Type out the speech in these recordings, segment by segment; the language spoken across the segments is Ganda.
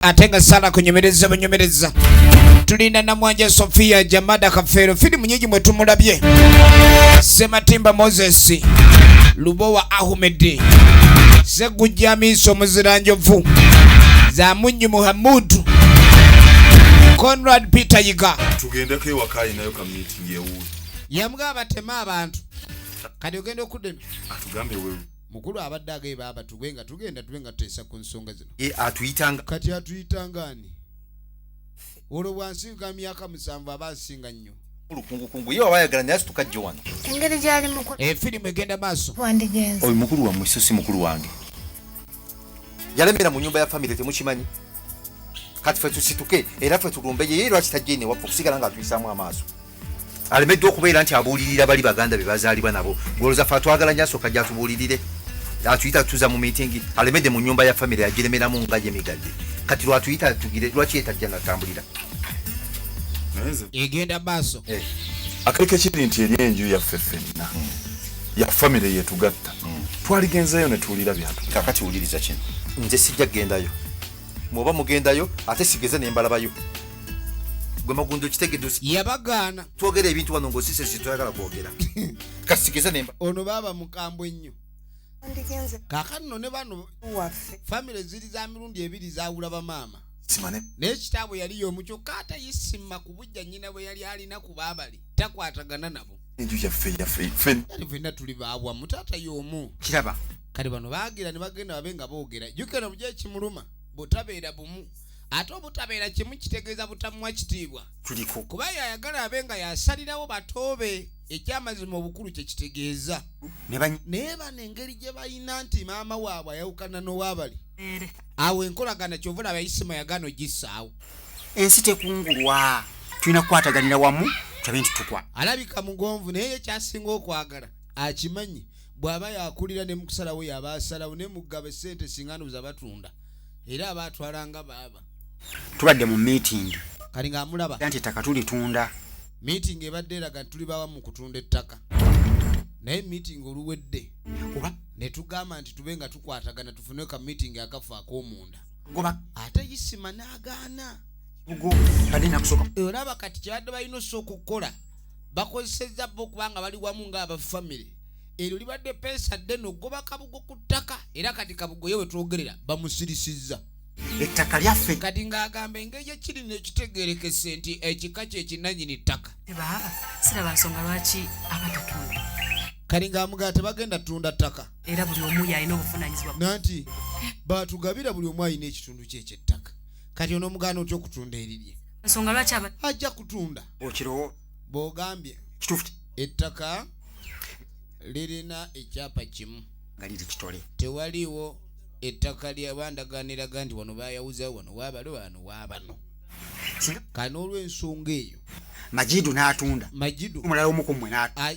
Atenga sana kunyomereza tulina Namwanja Sofia Jamada Kafero filimu nyingi mwetu mulabye Sematimba Moses Lubowa Ahmed Segujamiso Muziranjovu Zamunyi Muhammadu Conrad Peter Yiga tugendeko ewakayi nayo ka meeting yewu yambwa batema abantu kati ogenda okudema atugambe wewe mukulu abadde ageba aba tugenda tesa ku nsonga zino atuyitanga kati atuyitangani olwo bwansinga myaka 7 abasinga nnyo olukungukungu yewe abayagala naye tukajje wano engeri gyali mukulu filimu egenda maaso wandigenza oyo mukulu wa mwiso si mukulu wange yalemera mu nyumba ya family temukimanyi kati fe tusituke era fe tulumbe ye lwaki tajjene wapo kusigala nga atuyisaamu amaaso alemedde okubeera nti abuulirira bali baganda be bazaalibwa nabo goloza fa twagala nnyo asooka gyatubuulirire atuyita tuza mu meeting alemedde mu nyumba ya family yagiremeramo nga gyemigadde kati lwatuyita tugire lwaki etajja natambulira egenda maaso akaliko ekiri nti eri enju yaffe ffenna ya family yetugatta twaligenzayo ne tuwulira byatu kakati wuliriza kino nze sijja gendayo mwoba mugendayo ate sigeze nembalabayo gwe magundo kitegedosi yabagaana twogera ebintu wano ng'osise sitwagala kwogera kasi sigeze nemba ono baba mukambwe ennyo wandigenza kakano ne bano waffe family ziri za mirundi ebiri zawula bamaama simane n'ekitaabwe yali y'omu kyokka atayisima ku bujja nnyina bwe yali alina ku baabali takwatagana nabo enju yaffe ffenna yali ffenna tuli baabwamu taata y'omu kiraba kati bano baagira ne bagenda babe nga boogera jjukira mu gyekimuluma butabeera bumu ate obutabeera kimu kitegeeza butamuwa kitiibwa tuliko kuba yayagala abe nga yasalirawo batoobe ekyamazima obukulu kye kitegeeza naye bano engeri gye balina nti maama waabwe ayawukana n'owaabali awo enkolagana kyovula abayisima yagano gissaawo ensi tekungulwa tulina kukwataganira wamu tulabe nti tukwa alabika mugonvu naye kyasinga okwagala akimanyi bw'aba yakulira ne mukusalawo yaba asalawo ne mugaba sente singanuza batunda era abatwalanga baaba tubadde mu meeting kali ng'amulaba nti ettaka tulitunda meeting ebadde eraga tuli bawa mu kutunda ettaka naye meeting oluwedde kuba ne tugamba nti tube nga tukwatagana tufune ka meeting akafu ak'omunda goba ate yisima n'agaana bugo kadi nakusooka olaba kati kyabadde balina osooka okukola bakozesezza bo kubanga bali wamu ng'abafamire eryo libadde pesa ddene ogoba kabugo ku ttaka era kati kabugo yewe twogerera bamusirisizza ettaka lyaffe kati ng'agamba engeri ekiri nekitegeerekese nti ekika kye kinanyini ttaka baba siraba nsonga lwaki abatatunda kali ng'amugaa tebagenda tunda ttaka era buli omu yalina obuvunanyizibwa nanti batugabira buli omu alina ekitundu kye ekyettaka kati onoomugaana otya okutunda erirye nsonga lwaki ajja kutunda okirowo bw'ogambye kituufu ettaka lirina ekyapa kimu nga liri kitole tewaliwo ettaka lyabandaganiraga nti wano bayawuzawo wano waabalo wano waabano kani olw'ensonga eyo majidu n'atunda majidu omulala omu ku mmwe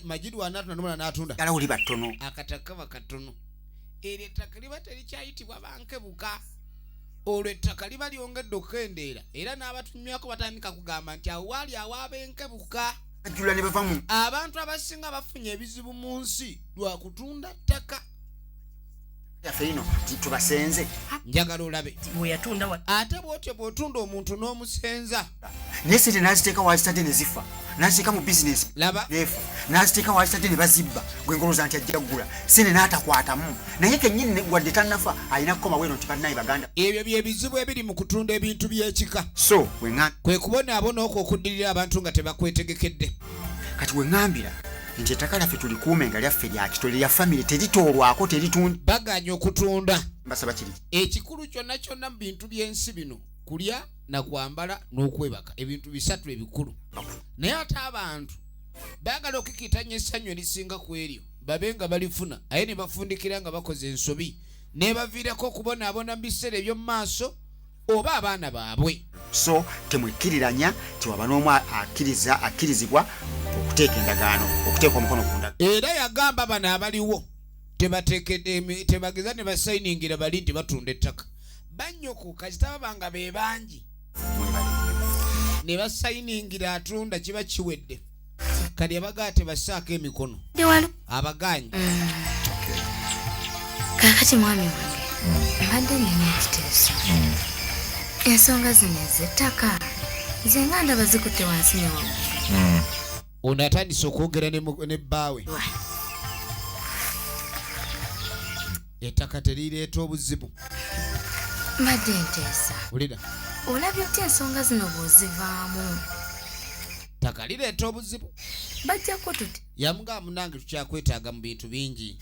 majidu anatunda nomulala n'atunda dala oli batono akataka bakatono eryo ettaka liba terikyayitibwa bankebuka olwo ettaka liba lyongedde okukendeera era n'abatunywako batandika kugamba nti awo waali aw'abenkebuka ajjula ne bavamu abantu abasinga bafunye ebizibu mu nsi lwa kutunda ttaka yaffe ino tubasenze njagala olabe bwe yatunda ate bwotyo bw'otunda omuntu n'omusenza naye sente n'aziteeka wazitadde ne zifa n'aziteeka mu bizinesi laba neefa n'aziteeka wazitadde ne bazibba gwe ngoloza nti ajja ggula sente n'atakwatamu naye kennyini wadde tannafa alina kukoma bweno nti bannaye baganda ebyo byebizibu ebiri mu kutunda ebintu by'ekika so weŋŋambira kwe kubonaabonaoko okuddirira abantu nga tebakwetegekedde kati weŋŋambira nti ettaka lyaffe tulikuume nga lyaffe lya kitole lya famire teritoolwako teritunda baganya okutunda mbasaba kiri ekikulu kyonna kyonna mu bintu by'ensi bino kulya na kwambala n'okwebaka ebintu bisatu ebikulu naye ate abantu baagala okukitanya essanyu erisinga ku eryo babe nga balifuna aye ne bafundikira nga bakoze ensobi ne baviirako okubonaabona mu biseera eby'omu maaso oba abaana baabwe so temwekkiriranya nti waba n'omu akkirizibwa okuteeka endagaano okuteeka omukono ku ndagaano era yagamba bano abaliwo tebageza ne basayiningira bali nti batunda ettaka bannyokuka kitababanga be bangi ne basayiningira atunda kiba kiwedde kali abagaa tebassaako emikono abaganyi kakati mwami wange mbadde nina ekiteeso ensonga zino ez'ettaka nze nga ndaba zikutte wansi ne waggulu. Ono atandise okwogera ne bbaawe. Ettaka teriireeta obuzibu. Mbadde nteesa. Wulira. Olabye otya ensonga zino bw'ozivaamu? Ttaka lireeta obuzibu. Bajjako tuti. Yamugamba munange tukyakwetaaga mu bintu bingi.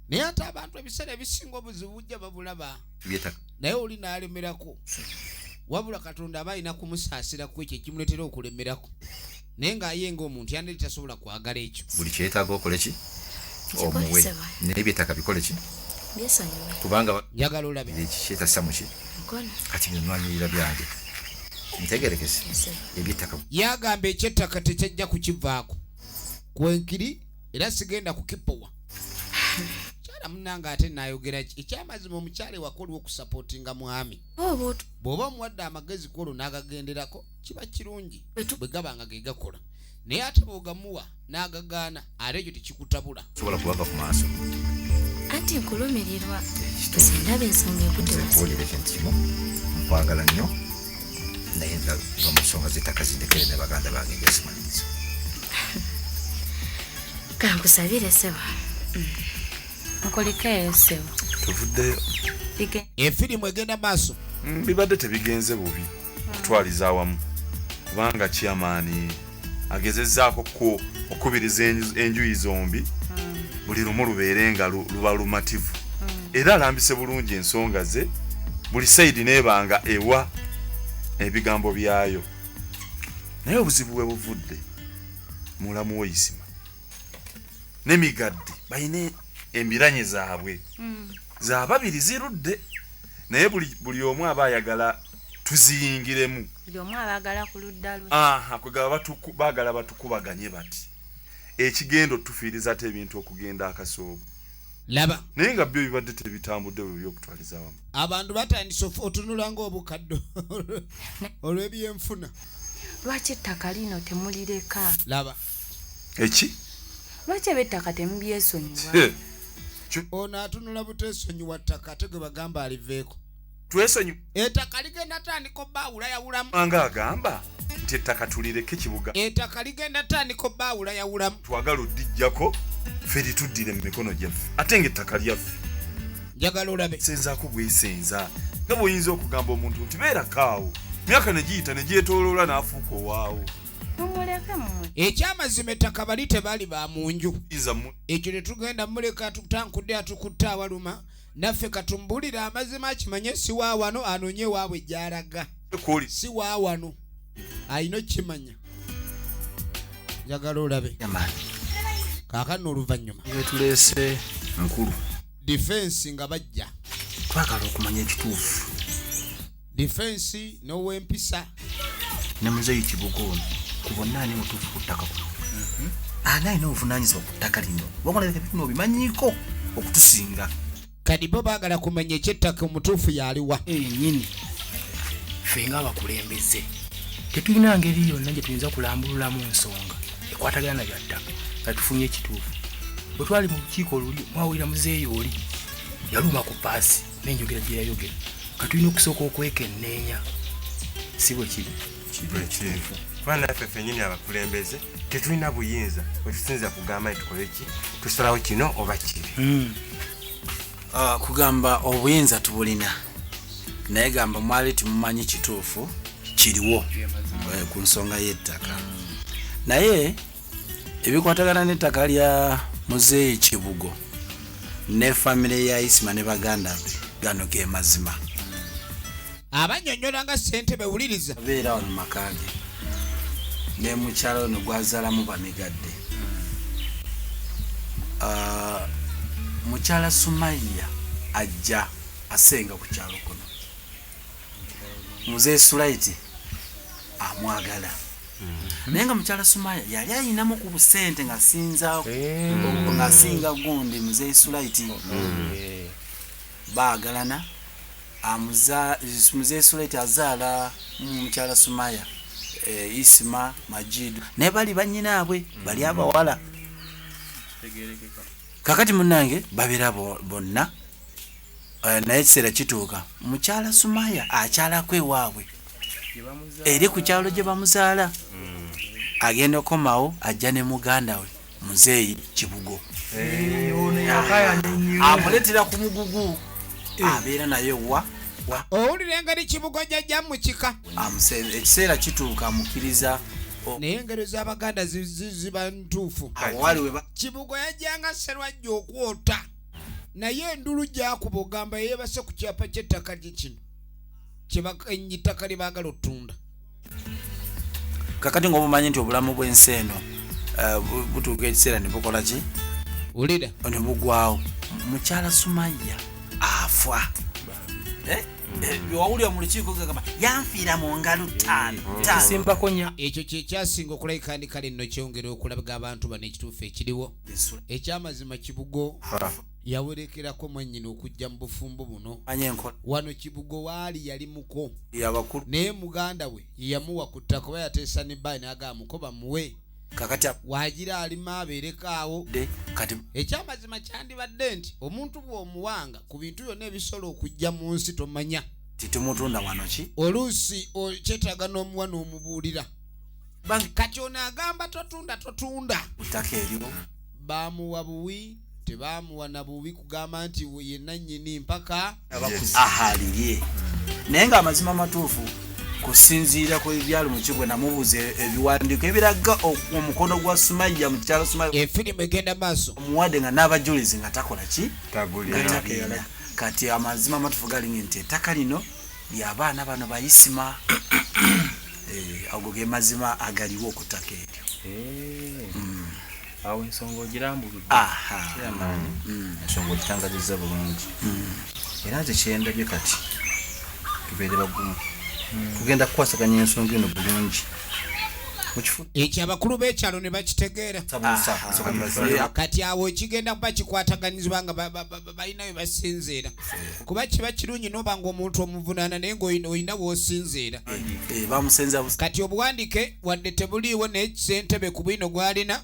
Naye ate abantu ebiseera ebisinga obuzibu bujja babulaba. Naye oli n'alemerako. Wabula Katonda aba alina kumusaasira ku ekyo ekimuleetera okulemerako. Naye ng'aye ng'omuntu yandiri tasobola kwagala ekyo. Buli kyetaaga okole ki? Omuwe. Naye byetaaga bikole ki? Byesonyiwe. Kubanga njagala olabe. Kyetassa mu ki? Kati byonnwanyirira byange. Ntegerekese. Eby'ettaka. Yagamba eky'ettaka tekyajja kukivaako. Kwenkiri era sigenda kukipowa. Kyala munnange ate naayogera ki? Ekyamazima omukyala ewakoliwo okusapootinga mwami. Bw'oba omuwadde amagezi kolo n'agagenderako kiba kirungi bwe gaba nga ge gakola. Naye ate bw'ogamuwa n'agagaana ate ekyo tekikutabula. Sobola kubava ku maaso. Anti nkulumirirwa. Sindaba ensonga ekutte wansi. Nkuwulira ekintu kimu. Nkwagala nnyo. Naye nza va mu nsonga z'ettaka zindekere ne baganda bange njazimaliriza. Kankusabire ssebo. Nkolikeeyo ssebo. Tuvuddeyo. Efirimu egenda maaso. Bibadde tebigenze bubi kutwaliza awamu kubanga chairman agezezzaako okubiriza enjuyi zombi buli lumu lubeere nga luba lumativu era alambise bulungi ensonga ze buli saidi neebanga ewa ebigambo byayo naye obuzibu bwe buvudde mulamu w'Isima n'emigadde bayina embiranye zaabwe zaababiri zirudde naye buli omu aba ayagala tuziyingiremu. Buli omu abaagala ku ludda lwe. Kwegaba baagala batukubaganye bati. Ekigendo tufiiriza ate ebintu okugenda akasoobo. Laba. Naye nga byo bibadde tebitambudde bwe by'okutwaliza awamu. Abantu batandise otunula ng'obukaddo olw'ebyenfuna. Lwaki ettaka lino temulireka? Laba. Eki? Lwaki eb'ettaka temubyesonyiwa? Ono atunula buteesonyiwa ttaka ate gwe bagamba aliveeko. Twesonyi. Ettaka ligenda tandika obbaawula yawulamu. Anga agamba nti ettaka tulireke kibuga. Ettaka ligenda tandika obbaawula yawulamu. Twagala oddijjako ffe lituddire mu mikono gyaffe. Ate ng'ettaka lyaffe. Njagala olabe. Senzaako bwesenza. Nga bw'oyinza okugamba omuntu nti beerakaawo. Myaka ne giyita ne gyetooloola n'afuuka owaawo. Ekyamazima ettaka bali tebaali ba mu nju. Ekyo ne tugenda muleka tutankudde atukutte awaluma naffe katumbulira amazima akimanye si wa wano anoonye waabwe gy'alaga. Si wa wano ayina okimanya. Njagala olabe. Kaakano oluvannyuma tuleese nkulu defense nga bajja twagala okumanya ekituufu defense n'ow'empisa ne muzeeyi Kibuga ono ku bonna ani mutuufu ku ttaka kuno ani alina obuvunaanyizibwa ku ttaka lino wakolabika bino obimanyiiko okutusinga kadi bo baagala kumanya ekyettaka omutuufu yaliwa nyini ffe ng'abakulembeze tetulina ngeri yonna gye tuyinza kulambululamu ensonga ekwatagana bya ttaka nga tufunye ekituufu bwe twali mu lukiiko oluli mwawulira muzeeyi oli yaluma ku paasi n'enjogera gye yayogera nga tulina okusooka okwekenneenya si bwe kiri kituufu kubanga naffe ffennyini abakulembeze tetulina buyinza bwe tusinza kugamba tukole ki tusalawo kino oba kiri kugamba obuyinza tubulina naye gamba mwali tumumanyi kituufu kiriwo ku nsonga y'ettaka naye ebikwatagana n'ettaka lya muzeeyi Kibugo ne famire ya Isima ne baganda be gano ge mazima abannyonnyola nga ssente bewuliriza abeera wano maka ge ne mukyala ono gwazaalamu bamigadde mukyala Sumaiya ajja asenga ku kyalo kuno muzeeyi Sulaiti amwagala naye nga mukyala Sumaiya yali ayinamu ku busente ng'asinga gundi muzeeyi Sulaiti baagalana muzeeyi Sulaiti azaala mukyala Sumaiya Isima Majidu naye bali bannyinaabwe bali abawala kakati munnange babeera bonna naye ekiseera kituuka mukyala Sumaya akyalako ewaabwe eri ku kyalo gye bamuzaala agenda okomawo ajja ne muganda we Muzeeyi Kibugo amuleetera ku mugugu abeera naye wa owulira engeri Kibugo jjajja mu kika ekiseera kituuka amukkiriza naye engero z'Abaganda ziba ntuufu. Kibugo yajjanga Sserwajja okwota naye endulu gyakuba ogamba yeebase ku kyapa ky'ettaka lye kino ettaka lye baagala ottunda. Kakati ng'obumanyi nti obulamu bw'ensi eno butuuka ekiseera ne bukola ki? Wulira ne bugwawo. Mukyala Sumaya afa. Wawulira mu lukiiko gagamba yanfiira mu ngalo 5 simbako nya. Ekyo kye kyasinga okulabika ndi kale nno kyongera okulaga abantu bano ekituufu ekiriwo. Ekyamazima Kibugo yawerekerako mwannyina okujja mu bufumbo buno. Wano Kibugo waali yali muko naye muganda we yamuwa ku ttaka kuba yateesa ne bbayi n'agamba mukoba muwe kakati waagira alima abeerekaawo. Ekyamazima kyandibadde nti omuntu bw'omuwanga ku bintu byonna ebisolo okujja mu nsi tomanya titumutunda wano ki oluusi kyetaaga n'omuwa n'omubuulira kati ono agamba totunda ttaka eryo baamuwa buwi tebaamuwa na buwi kugamba nti yenna nnyini mpaka ahalirye naye ng'amazima matuufu kusinziira ku ebyalo mu kibwe namubuuza ebiwandiiko ebiraga omukono gwa Sumaya mukyala Sumaya efirimu egenda maaso omuwadde nga n'abajulizi nga takola ki tagulira kati amazima matuufu gali nti ettaka lino ly'abaana bano bayisima ago ge mazima agaliwo ku ttaka eryo awo ensonga ogirambuludde ensonga ogitangazizza bulungi era nze kyendabye kati tubeere bagumu tugenda kukwasaganya ensonga eno bulungi ekyo abakulu b'ekyalo ne bakitegeera kati awo ekigenda kuba kikwataganyizibwa nga balina we basinziira kuba kiba kirungi n'oba ng'omuntu omuvunaana naye ng'olina w'osinziira bamusenza kati obuwandiike wadde tebuliiwo naye ssentebe ku bwino gw'alina